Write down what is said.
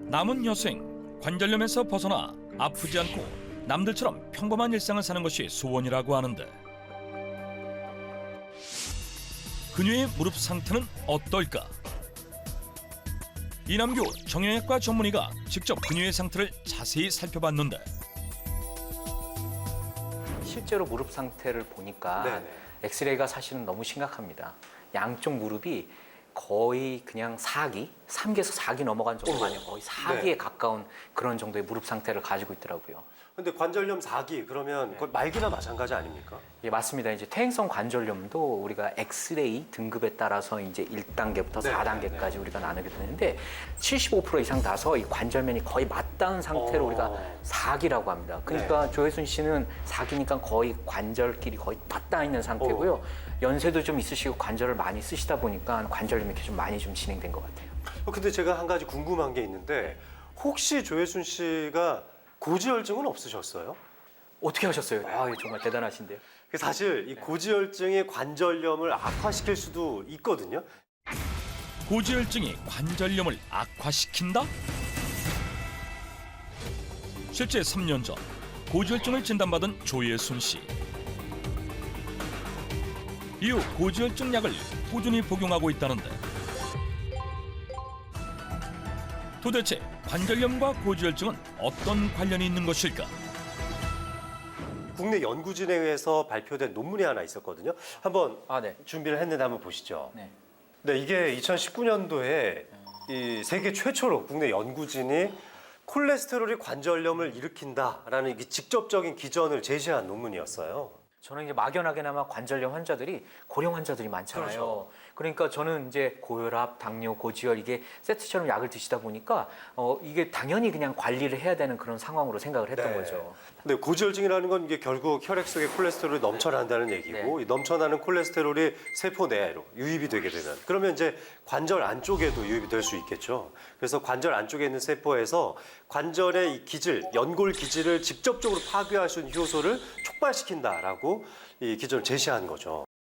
남은 여생, 관절염에서 벗어나 아프지 않고 남들처럼 평범한 일상을 사는 것이 소원이라고 하는데 그녀의 무릎 상태는 어떨까? 이남규 정형외과 전문의가 직접 그녀의 상태를 자세히 살펴봤는데 실제로 무릎 상태를 보니까 네네. 엑스레이가 사실은 너무 심각합니다. 양쪽 무릎이 거의 그냥 4기, 3기에서 4기 넘어간 정도가 아니고 거의 4기에 네. 가까운 그런 정도의 무릎 상태를 가지고 있더라고요. 근데 관절염 4기 그러면 그건 말기나 마찬가지 아닙니까? 예, 맞습니다. 이제 퇴행성 관절염도 우리가 엑스레이 등급에 따라서 이제 1단계부터 네, 4단계까지 우리가 나누게 되는데 75% 이상 나서 이 관절면이 거의 맞닿은 상태로 우리가 4기라고 합니다. 그러니까 조혜순 씨는 4기니까 거의 관절끼리 거의 맞닿아 있는 상태고요. 연세도 좀 있으시고 관절을 많이 쓰시다 보니까 관절염이 이렇게 좀 많이 좀 진행된 것 같아요. 근데 제가 한 가지 궁금한 게 있는데 혹시 조혜순 씨가 고지혈증은 없으셨어요? 어떻게 하셨어요? 아, 정말 대단하신데요. 사실 이 고지혈증이 관절염을 악화시킬 수도 있거든요. 고지혈증이 관절염을 악화시킨다? 실제 3년 전 고지혈증을 진단받은 조예순 씨. 이후 고지혈증 약을 꾸준히 복용하고 있다는데 도대체 관절염과 고지혈증은 어떤 관련이 있는 것일까? 국내 연구진에 의해서 발표된 논문이 하나 있었거든요. 한번 네. 준비를 했는데 한번 보시죠. 네. 네, 이게 2019년도에 이 세계 최초로 국내 연구진이 콜레스테롤이 관절염을 일으킨다라는 이 직접적인 기전을 제시한 논문이었어요. 저는 이제 막연하게나마 관절염 환자들이 고령 환자들이 많잖아요. 그렇죠. 그러니까 저는 이제 고혈압, 당뇨, 고지혈 이게 세트처럼 약을 드시다 보니까 이게 당연히 그냥 관리를 해야 되는 그런 상황으로 생각을 했던 네. 거죠. 근데 고지혈증이라는 건 이게 결국 혈액 속에 콜레스테롤이 넘쳐난다는 얘기고 네. 이 넘쳐나는 콜레스테롤이 세포 내로 유입이 되게 되면 그러면 이제 관절 안쪽에도 유입이 될 수 있겠죠. 그래서 관절 안쪽에 있는 세포에서 관절의 이 기질, 연골 기질을 직접적으로 파괴할 수 있는 효소를 촉발시킨다라고 이 기전을 제시한 거죠.